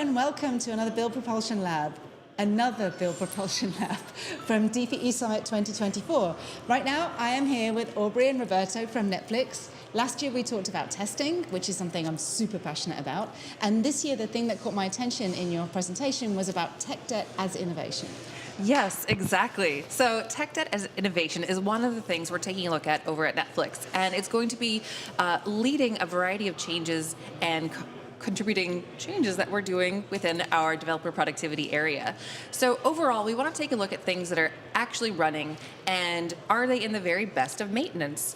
and welcome to another Build Propulsion Lab. Another Build Propulsion Lab from DPE Summit 2024. Right now, I am here with Aubrey and Roberto from Netflix. Last year, we talked about testing, which is something I'm super passionate about. And this year, the thing that caught my attention in your presentation was about tech debt as innovation. Yes, exactly. So tech debt as innovation is one of the things we're taking a look at over at Netflix. And it's going to be leading a variety of changes and contributing changes that we're doing within our developer productivity area. So overall, we want to take a look at things that are actually running, and are they in the very best of maintenance?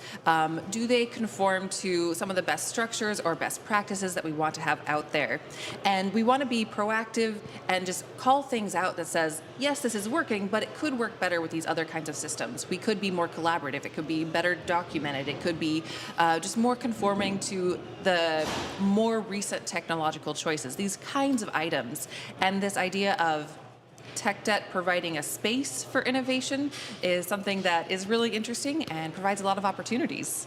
Do they conform to some of the best structures or best practices that we want to have out there? And we want to be proactive and just call things out that says, yes, this is working, but it could work better with these other kinds of systems. We could be more collaborative. It could be better documented. It could be just more conforming to the more recent technological choices, these kinds of items. And this idea of tech debt providing a space for innovation is something that is really interesting and provides a lot of opportunities.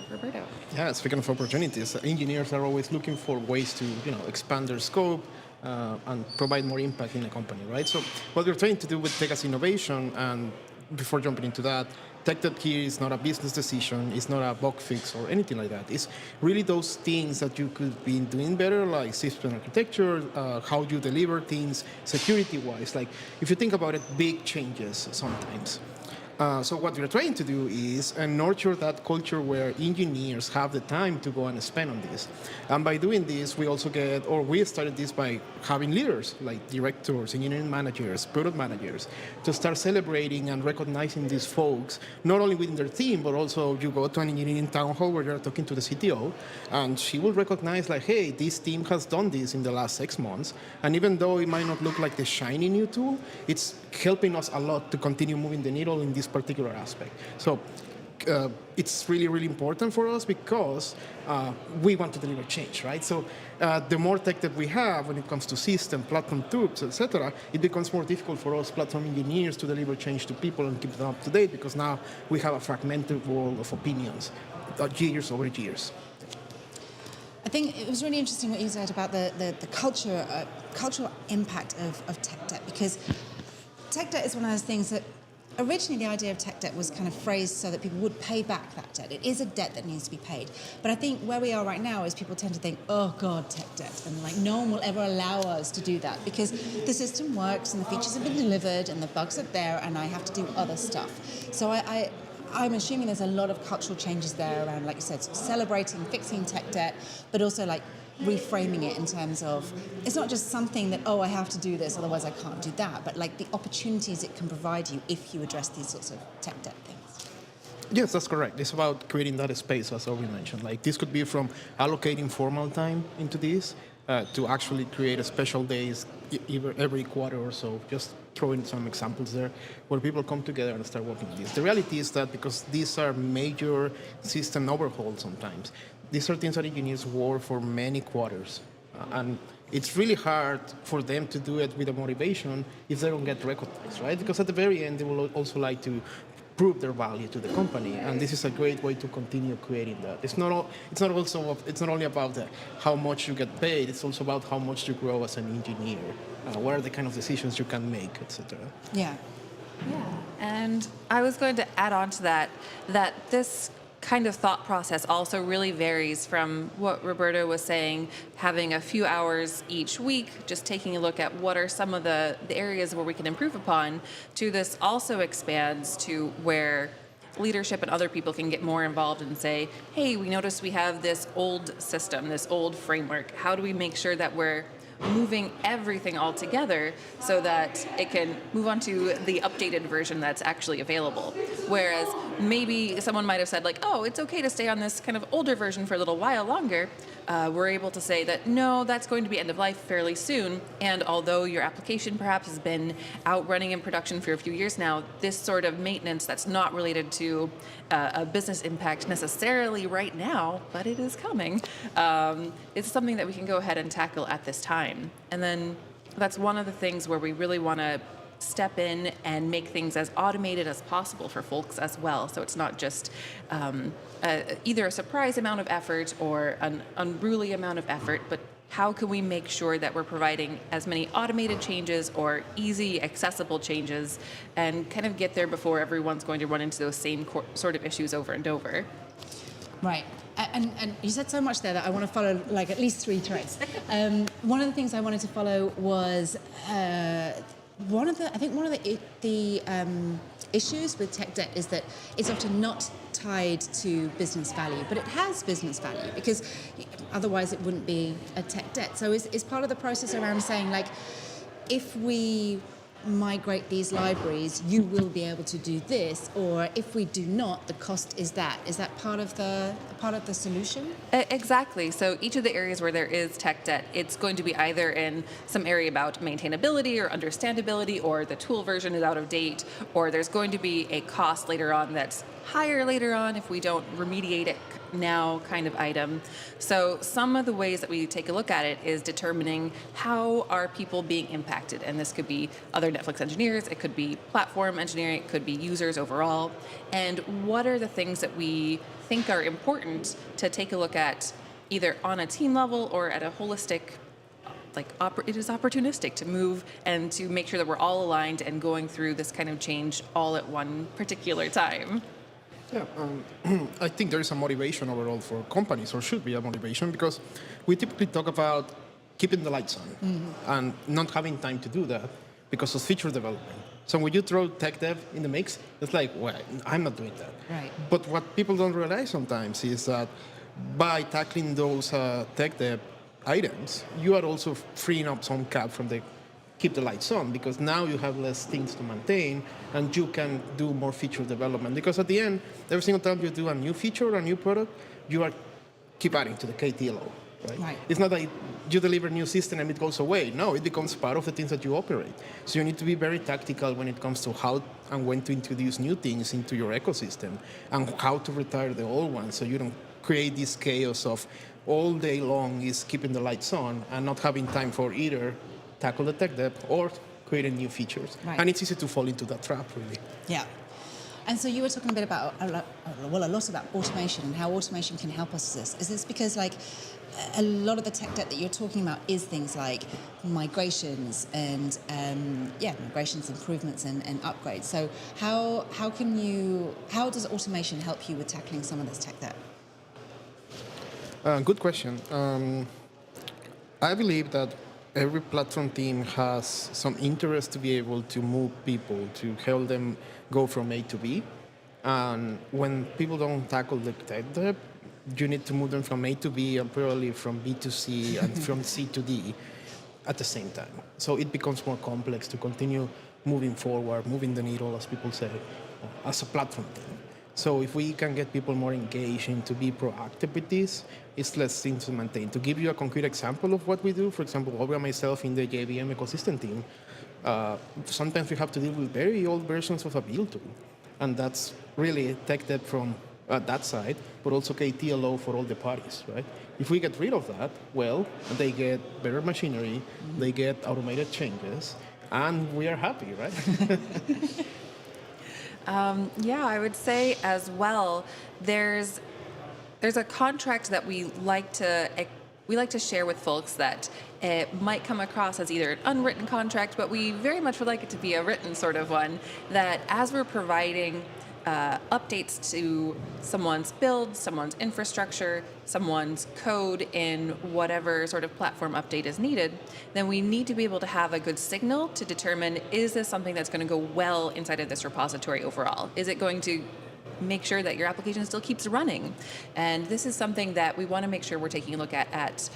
Roberto. Yeah, speaking of opportunities, engineers are always looking for ways to, expand their scope and provide more impact in a company, right? So what we're trying to do with tech as innovation, and before jumping into that, tech debt here is not a business decision, it's not a bug fix or anything like that. It's really those things that you could be doing better, like system architecture, how you deliver things security-wise. Like, if you think about it, big changes sometimes. So what we're trying to do is nurture that culture where engineers have the time to go and spend on this. And by doing this, we started this by having leaders like directors, engineering managers, product managers, to start celebrating and recognizing these folks, not only within their team, but also you go to an engineering town hall where you're talking to the CTO, and she will recognize like, hey, this team has done this in the last 6 months. And even though it might not look like the shiny new tool, it's helping us a lot to continue moving the needle in this particular aspect. So it's really, really important for us because we want to deliver change, right? So the more tech that we have when it comes to system, platform tools, etc., it becomes more difficult for us platform engineers to deliver change to people and keep them up to date, because now we have a fragmented world of opinions, years over years. I think it was really interesting what you said about the cultural impact of tech debt, because tech debt is one of those things that originally the idea of tech debt was kind of phrased so that people would pay back that debt. It is a debt that needs to be paid. But I think where we are right now is people tend to think, oh God, tech debt. And like no one will ever allow us to do that because the system works and the features have been delivered and the bugs are there and I have to do other stuff. So I'm assuming there's a lot of cultural changes there around, like you said, celebrating, fixing tech debt, but also like reframing it in terms of it's not just something that, oh, I have to do this, otherwise I can't do that, but like the opportunities it can provide you if you address these sorts of tech debt things. Yes, that's correct. It's about creating that space, as Aubrey mentioned. Like this could be from allocating formal time into this to actually create a special days every quarter or so, just throwing some examples there, where people come together and start working on this. The reality is that because these are major system overhauls sometimes, these are things that engineers work for many quarters. And it's really hard for them to do it with a motivation if they don't get recognized, right? Because at the very end, they will also like to prove their value to the company, and this is a great way to continue creating that. It's not only about how much you get paid. It's also about how much you grow as an engineer. What are the kind of decisions you can make, etc. Yeah. And I was going to add on to that this kind of thought process also really varies from what Roberto was saying, having a few hours each week, just taking a look at what are some of the areas where we can improve upon, to this also expands to where leadership and other people can get more involved and say, hey, we notice we have this old system, this old framework. How do we make sure that we're moving everything all together so that it can move on to the updated version that's actually available? Whereas maybe someone might have said like, oh, it's okay to stay on this kind of older version for a little while longer. We're able to say that, no, that's going to be end of life fairly soon. And although your application perhaps has been out running in production for a few years now, this sort of maintenance that's not related to a business impact necessarily right now, but it is coming, it's something that we can go ahead and tackle at this time. And then that's one of the things where we really want to step in and make things as automated as possible for folks as well. So it's not just either a surprise amount of effort or an unruly amount of effort, but how can we make sure that we're providing as many automated changes or easy, accessible changes and kind of get there before everyone's going to run into those same sort of issues over and over. Right. And you said so much there that I want to follow like at least 3 threads. One of the things I wanted to follow was one of the issues with tech debt is that it's often not tied to business value, but it has business value because otherwise it wouldn't be a tech debt. So is part of the process around saying like, if we migrate these libraries, you will be able to do this, or if we do not, the cost is that. Is that part of the solution? Exactly. So each of the areas where there is tech debt, it's going to be either in some area about maintainability or understandability, or the tool version is out of date, or there's going to be a cost later on that's higher later on if we don't remediate it now kind of item. So some of the ways that we take a look at it is determining how are people being impacted. And this could be other Netflix engineers, it could be platform engineering, it could be users overall. And what are the things that we think are important to take a look at either on a team level or at a holistic, it is opportunistic to move and to make sure that we're all aligned and going through this kind of change all at one particular time. Yeah, I think there is a motivation overall for companies, or should be a motivation, because we typically talk about keeping the lights on and not having time to do that because of feature development. So when you throw tech dev in the mix, it's like, well, I'm not doing that. Right. But what people don't realize sometimes is that by tackling those tech dev items, you are also freeing up some cap from the keep the lights on, because now you have less things to maintain and you can do more feature development. Because at the end, every single time you do a new feature, a new product, you are keep adding to the KTLO. Right? It's not like you deliver a new system and it goes away. No, it becomes part of the things that you operate. So you need to be very tactical when it comes to how and when to introduce new things into your ecosystem and how to retire the old ones, so you don't create this chaos of all day long is keeping the lights on and not having time for either tackle the tech debt or creating new features. Right. And it's easy to fall into that trap, really. Yeah. And so you were talking a bit about, a lot about automation and how automation can help us with this. Is this because like a lot of the tech debt that you're talking about is things like migrations and migrations, improvements and upgrades. So how does automation help you with tackling some of this tech debt? Good question. I believe that every platform team has some interest to be able to move people, to help them go from A to B. And when people don't tackle the tech debt, you need to move them from A to B and probably from B to C and from C to D at the same time. So it becomes more complex to continue moving forward, moving the needle, as people say, as a platform team. So if we can get people more engaged and to be proactive with this, it's less things to maintain. To give you a concrete example of what we do, for example, Aubrey and myself in the JVM ecosystem team, sometimes we have to deal with very old versions of a build tool. And that's really tech debt from that side, but also KTLO for all the parties, right? If we get rid of that, well, they get better machinery, they get automated changes, and we are happy, right? I would say as well, there's a contract that we like to share with folks that it might come across as either an unwritten contract, but we very much would like it to be a written sort of one, that as we're providing updates to someone's build, someone's infrastructure, someone's code in whatever sort of platform update is needed, then we need to be able to have a good signal to determine, is this something that's going to go well inside of this repository overall? Is it going to make sure that your application still keeps running? And this is something that we want to make sure we're taking a look at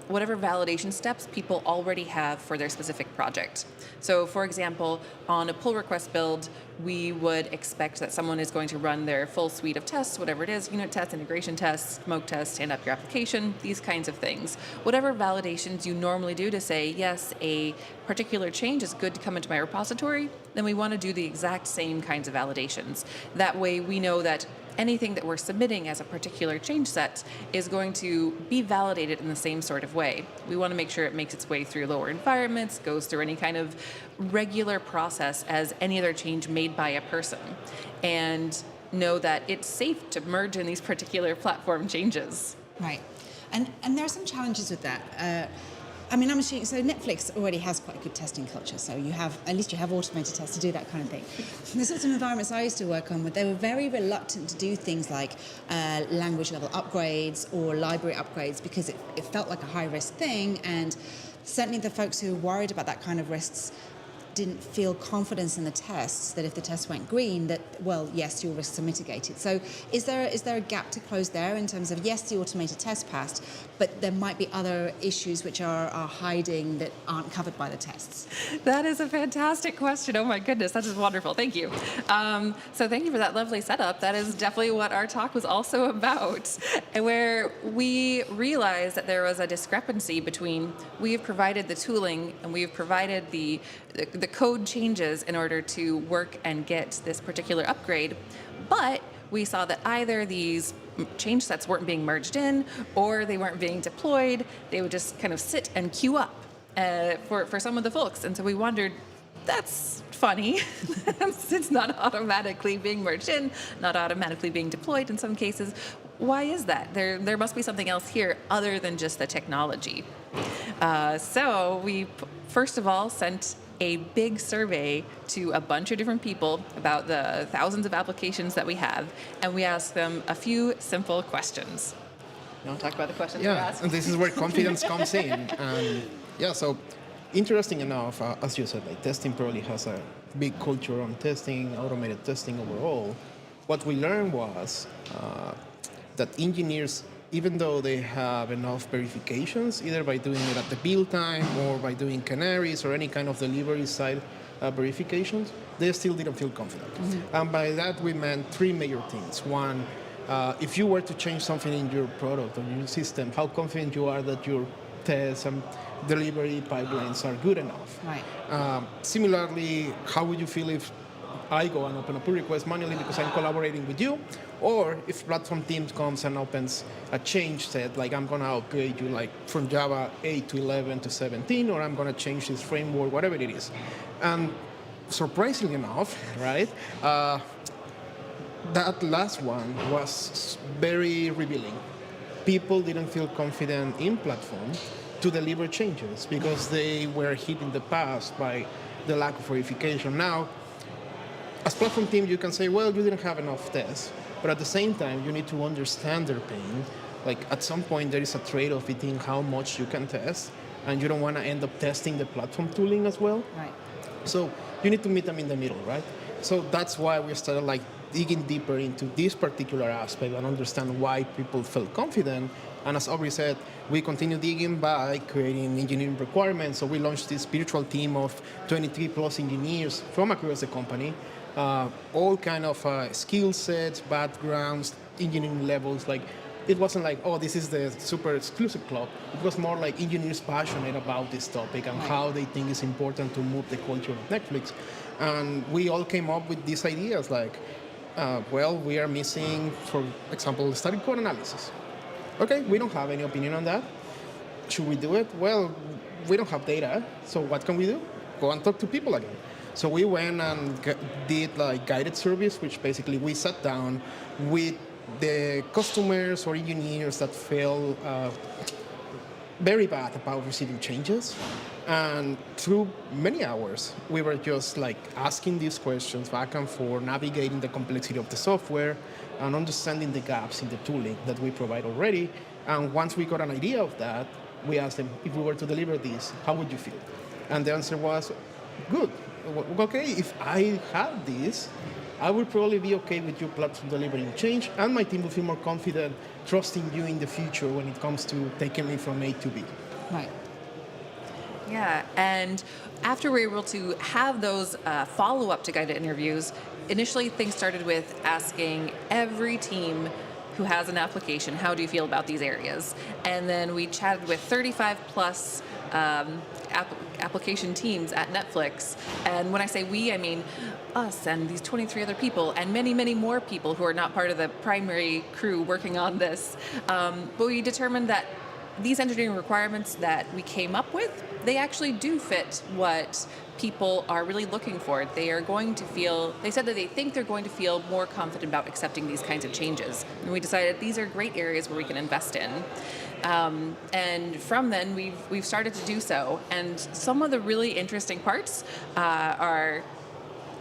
whatever validation steps people already have for their specific project. So for example, on a pull request build, we would expect that someone is going to run their full suite of tests, whatever it is, unit tests, integration tests, smoke tests, stand up your application, these kinds of things. Whatever validations you normally do to say, yes, a particular change is good to come into my repository, then we want to do the exact same kinds of validations. That way we know that anything that we're submitting as a particular change set is going to be validated in the same sort of way. We want to make sure it makes its way through lower environments, goes through any kind of regular process as any other change made by a person, and know that it's safe to merge in these particular platform changes. Right. And there are some challenges with that. I mean, I'm assuming, so Netflix already has quite a good testing culture, so at least you have automated tests to do that kind of thing. The sorts of environments I used to work on, they were very reluctant to do things like language level upgrades or library upgrades because it felt like a high risk thing, and certainly the folks who were worried about that kind of risks didn't feel confidence in the tests that if the test went green that, well, yes, your risks are mitigated. So is there a gap to close there in terms of, yes, the automated test passed, but there might be other issues which are hiding that aren't covered by the tests? That is a fantastic question. Oh my goodness, that is wonderful. Thank you. So thank you for that lovely setup. That is definitely what our talk was also about, where we realized that there was a discrepancy between we have provided the tooling and we have provided the code changes in order to work and get this particular upgrade, but we saw that either these change sets weren't being merged in or they weren't being deployed. They would just kind of sit and queue up for some of the folks. And so we wondered, that's funny. It's not automatically being merged in, not automatically being deployed in some cases. Why is that? There must be something else here other than just the technology. So we first of all sent a big survey to a bunch of different people about the thousands of applications that we have, and we asked them a few simple questions. You want to talk about the questions we asked? And this is where confidence comes in. And so interesting enough, as you said, like testing probably has a big culture on testing, automated testing overall. What we learned was that engineers, even though they have enough verifications, either by doing it at the build time or by doing canaries or any kind of delivery side verifications, they still didn't feel confident. Mm-hmm. And by that, we meant three major things. One, if you were to change something in your product or your system, how confident you are that your tests and delivery pipelines are good enough. Right. Similarly, how would you feel if I go and open a pull request manually because I'm collaborating with you, or if platform team comes and opens a change set, like I'm gonna upgrade you like from Java 8 to 11 to 17, or I'm gonna change this framework, whatever it is. And surprisingly enough, right, that last one was very revealing. People didn't feel confident in platform to deliver changes because they were hit in the past by the lack of verification. Now, as platform team, you can say, well, you didn't have enough tests. But at the same time, you need to understand their pain. Like at some point, there is a trade-off between how much you can test, and you don't want to end up testing the platform tooling as well. Right. So you need to meet them in the middle, right? So that's why we started like digging deeper into this particular aspect and understand why people felt confident. And as Aubrey said, we continue digging by creating engineering requirements. So we launched this virtual team of 23 plus engineers from across the company. All kind of skill sets, backgrounds, engineering levels. Like it wasn't like, oh, this is the super exclusive club. It was more like engineers passionate about this topic and how they think it's important to move the culture of Netflix. And we all came up with these ideas like, well, we are missing, for example, static code analysis. Okay, we don't have any opinion on that. Should we do it? Well, we don't have data, so what can we do? Go and talk to people again. So we went and did like guided service, which basically we sat down with the customers or engineers that felt very bad about receiving changes. And through many hours, we were just like asking these questions back and forth, navigating the complexity of the software and understanding the gaps in the tooling that we provide already. And once we got an idea of that, we asked them, if we were to deliver this, how would you feel? And the answer was, good. Okay, if I had this, I would probably be okay with your platform delivering change, and my team will feel more confident trusting you in the future when it comes to taking me from A to B. Right. Yeah, and after we were able to have those follow-up to guided interviews, initially things started with asking every team who has an application, how do you feel about these areas? And then we chatted with 35 plus application teams at Netflix. And when I say we, I mean us and these 23 other people and many, many more people who are not part of the primary crew working on this. But we determined that these engineering requirements that we came up with, they actually do fit what people are really looking for. They said that they think they're going to feel more confident about accepting these kinds of changes. And we decided these are great areas where we can invest in. And from then, we've started to do so. And some of the really interesting parts are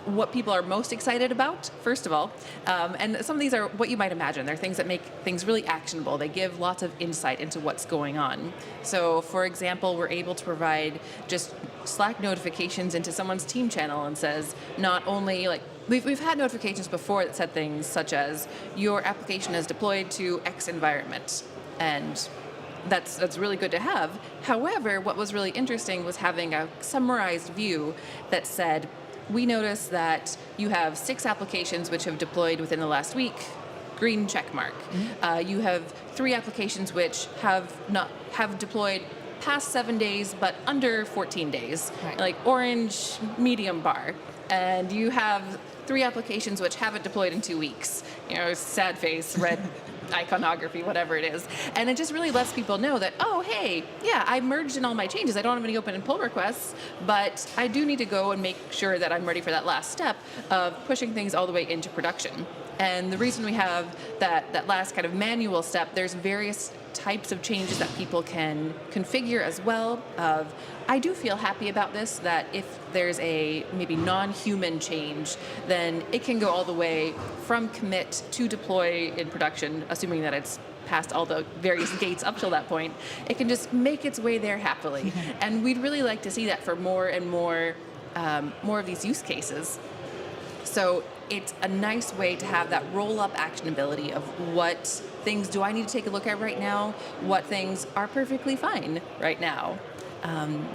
what people are most excited about, first of all. And some of these are what you might imagine. They're things that make things really actionable. They give lots of insight into what's going on. So, for example, we're able to provide just Slack notifications into someone's team channel and says, not only like, we've had notifications before that said things such as, your application is deployed to X environment. And that's really good to have. However, what was really interesting was having a summarized view that said, we noticed that you have 6 applications which have deployed within the last week, green check mark. Mm-hmm. You have 3 applications which have deployed past 7 days but under 14 days, right. Like orange medium bar. And you have 3 applications which haven't deployed in 2 weeks. Sad face, red iconography, whatever it is. And it just really lets people know that, oh, hey, yeah, I merged in all my changes. I don't have any open and pull requests, but I do need to go and make sure that I'm ready for that last step of pushing things all the way into production. And the reason we have that last kind of manual step, there's various types of changes that people can configure as well. I do feel happy about this, that if there's a maybe non-human change, then it can go all the way from commit to deploy in production, assuming that it's past all the various gates up till that point. It can just make its way there happily. And we'd really like to see that for more and more of these use cases. So it's a nice way to have that roll-up actionability of what things do I need to take a look at right now, what things are perfectly fine right now.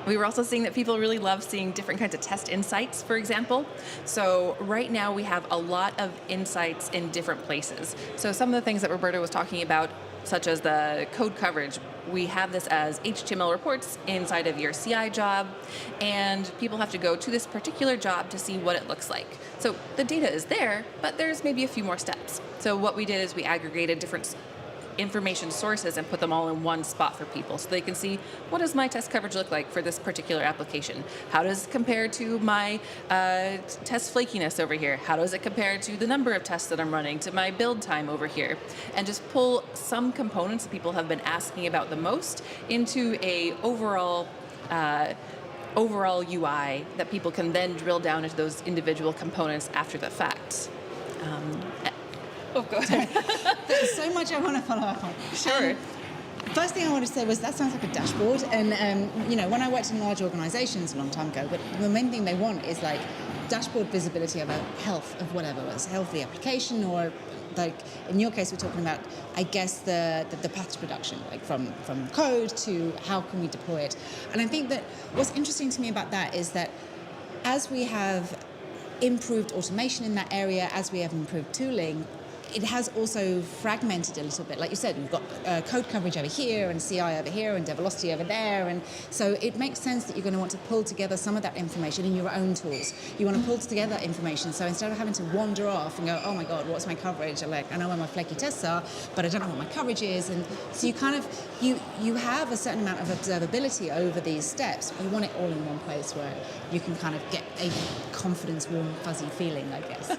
We were also seeing that people really love seeing different kinds of test insights, for example. So right now we have a lot of insights in different places. So some of the things that Roberto was talking about, such as the code coverage, we have this as HTML reports inside of your CI job, and people have to go to this particular job to see what it looks like. So the data is there, but there's maybe a few more steps. So what we did is we aggregated different information sources and put them all in one spot for people so they can see, what does my test coverage look like for this particular application? How does it compare to my test flakiness over here? How does it compare to the number of tests that I'm running, to my build time over here? And just pull some components that people have been asking about the most into a overall UI that people can then drill down into those individual components after the fact. Oh, go ahead. There's so much I want to follow up on. Sure. First thing I wanted to say was that sounds like a dashboard. And, when I worked in large organizations a long time ago, but the main thing they want is like dashboard visibility of the health of whatever, whether it's health of the application or like in your case, we're talking about, I guess, the path to production, like from code to how can we deploy it. And I think that what's interesting to me about that is that as we have improved automation in that area, as we have improved tooling, it has also fragmented a little bit. Like you said, we've got code coverage over here and CI over here and Develocity over there. And so it makes sense that you're going to want to pull together some of that information in your own tools. You want to pull together information. So instead of having to wander off and go, oh my God, what's my coverage? Or like, I know where my flaky tests are, but I don't know what my coverage is. And so you kind of, you have a certain amount of observability over these steps, but you want it all in one place where you can kind of get a confidence, warm, fuzzy feeling, I guess.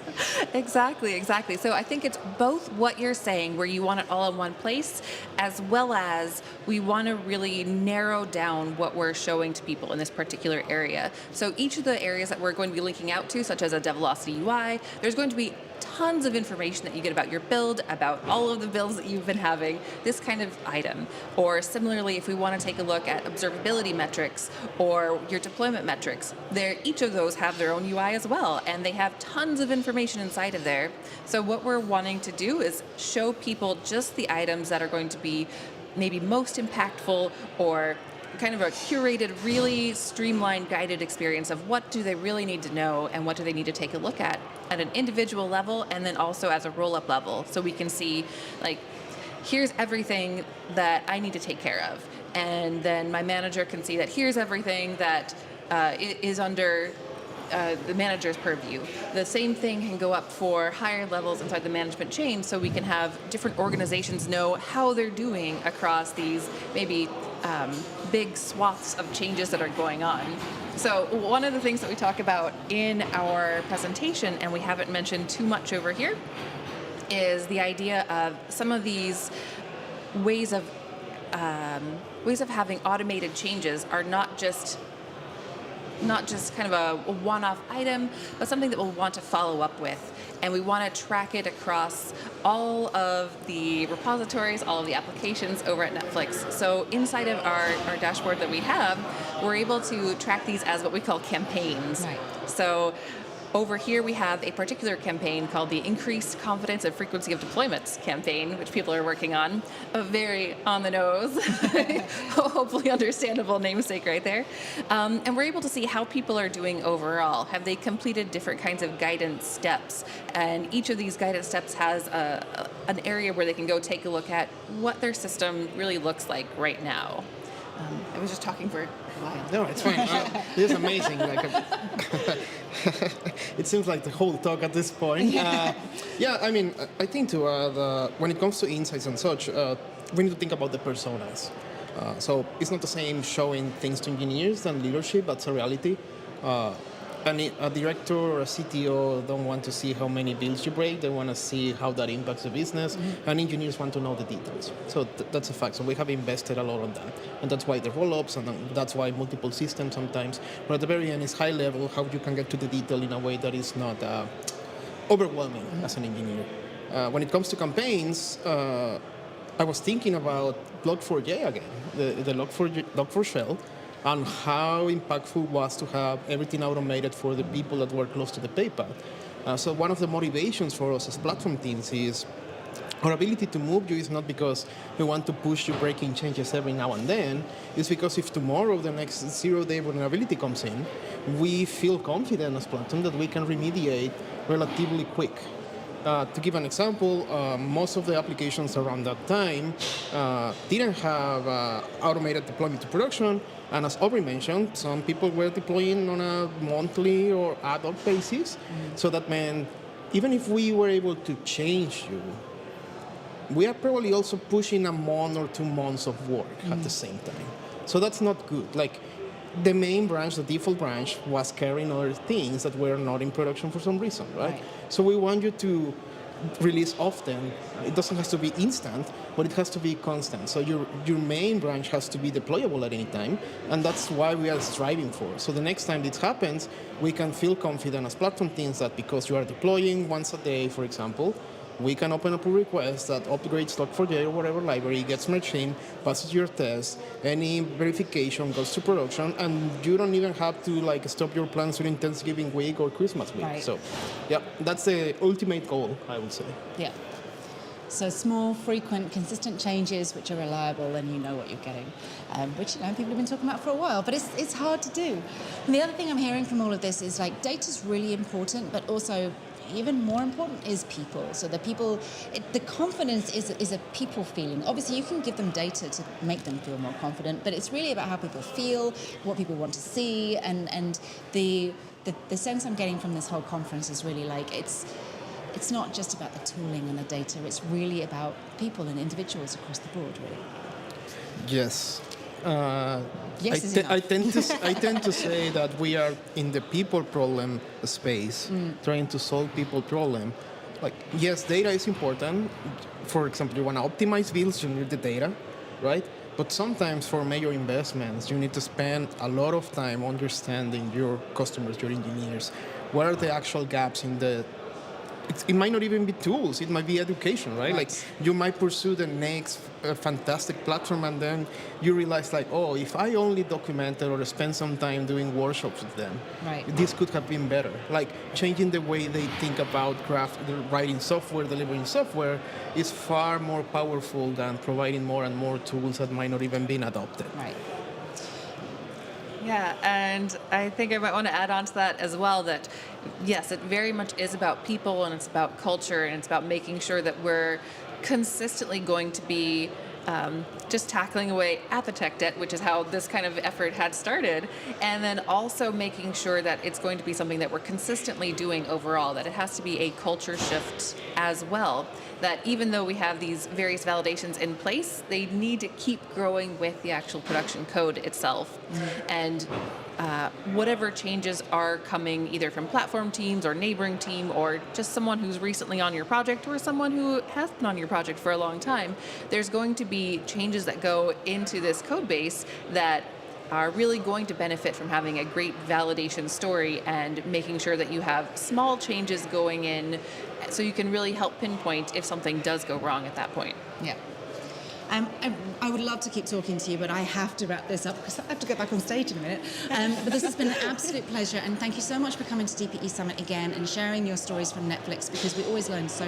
Exactly. So I think it's both what you're saying, where you want it all in one place, as well as we want to really narrow down what we're showing to people in this particular area. So each of the areas that we're going to be linking out to, such as a Develocity UI, there's going to be tons of information that you get about your build, about all of the builds that you've been having, this kind of item. Or similarly, if we want to take a look at observability metrics or your deployment metrics, each of those have their own UI as well, and they have tons of information inside of there. So what we're wanting to do is show people just the items that are going to be maybe most impactful, or kind of a curated, really streamlined, guided experience of what do they really need to know and what do they need to take a look at an individual level, and then also as a roll-up level, so we can see, like, here's everything that I need to take care of, and then my manager can see that here's everything that is under the manager's purview. The same thing can go up for higher levels inside the management chain, so we can have different organizations know how they're doing across these maybe big swaths of changes that are going on. So one of the things that we talk about in our presentation, and we haven't mentioned too much over here, is the idea of some of these ways of having automated changes are not just kind of a one-off item, but something that we'll want to follow up with. And we want to track it across all of the repositories, all of the applications over at Netflix. So inside of our dashboard that we have, we're able to track these as what we call campaigns. Right. So over here we have a particular campaign called the Increased Confidence and Frequency of Deployments campaign, which people are working on. A very on the nose, hopefully understandable namesake right there. And we're able to see how people are doing overall. Have they completed different kinds of guidance steps? And each of these guidance steps has an area where they can go take a look at what their system really looks like right now. I was just talking for a while. No, it's fine. This is amazing. It seems like the whole talk at this point. Yeah, I mean, I think to when it comes to insights and such, we need to think about the personas. So it's not the same showing things to engineers than leadership. That's a reality. A director or a CTO don't want to see how many bills you break. They want to see how that impacts the business. Mm-hmm. And engineers want to know the details. So that's a fact. So we have invested a lot on that. And that's why the roll-ups, and that's why multiple systems sometimes. But at the very end, it's high level, how you can get to the detail in a way that is not overwhelming as an engineer. When it comes to campaigns, I was thinking about Log4j again, the Log4 shell, and how impactful it was to have everything automated for the people that were close to the paypal. So one of the motivations for us as platform teams is our ability to move you is not because we want to push you breaking changes every now and then. It's because if tomorrow the next 0-day vulnerability comes in, we feel confident as platform that we can remediate relatively quick. To give an example, most of the applications around that time didn't have automated deployment to production. And as Aubrey mentioned, some people were deploying on a monthly or ad hoc basis. Mm-hmm. So that meant even if we were able to change you, we are probably also pushing a month or 2 months of work at the same time. So that's not good. Like the main branch, the default branch, was carrying other things that were not in production for some reason, right? So we want you to release often. It doesn't have to be instant, but it has to be constant. So your main branch has to be deployable at any time, and that's why we are striving for. So the next time this happens, we can feel confident as platform teams that because you are deploying once a day, for example, we can open up a request that upgrades Log4j or whatever library, gets merged in, passes your test, any verification goes to production, and you don't even have to stop your plans during Thanksgiving week or Christmas week. Right. So, yeah, that's the ultimate goal, I would say. Yeah. So small, frequent, consistent changes which are reliable, and you know what you're getting, which people have been talking about for a while, but it's hard to do. And the other thing I'm hearing from all of this is data's really important, but also even more important is people. So the people, the confidence is a people feeling. Obviously, you can give them data to make them feel more confident, but it's really about how people feel, what people want to see, and the sense I'm getting from this whole conference is really it's not just about the tooling and the data. It's really about people and individuals across the board, really. Yes. Yes, I tend to say that we are in the people problem space, trying to solve people problem. Yes, data is important. For example, you want to optimize bills, you need the data, right? But sometimes for major investments, you need to spend a lot of time understanding your customers, your engineers. What are the actual gaps in the it might not even be tools. It might be education, right? You might pursue the next fantastic platform, and then you realize, if I only documented or spent some time doing workshops with them, this could have been better. Changing the way they think about writing software, delivering software, is far more powerful than providing more and more tools that might not even been adopted. Right. Yeah, and I think I might want to add on to that as well that, yes, it very much is about people and it's about culture and it's about making sure that we're consistently going to be just tackling away at the tech debt, which is how this kind of effort had started, and then also making sure that it's going to be something that we're consistently doing overall, that it has to be a culture shift as well, that even though we have these various validations in place, they need to keep growing with the actual production code itself. And whatever changes are coming either from platform teams or neighboring team or just someone who's recently on your project or someone who has been on your project for a long time, there's going to be changes that go into this code base that are really going to benefit from having a great validation story and making sure that you have small changes going in so you can really help pinpoint if something does go wrong at that point. Yeah. I would love to keep talking to you, but I have to wrap this up because I have to get back on stage in a minute. But this has been an absolute pleasure, and thank you so much for coming to DPE Summit again and sharing your stories from Netflix, because we always learn so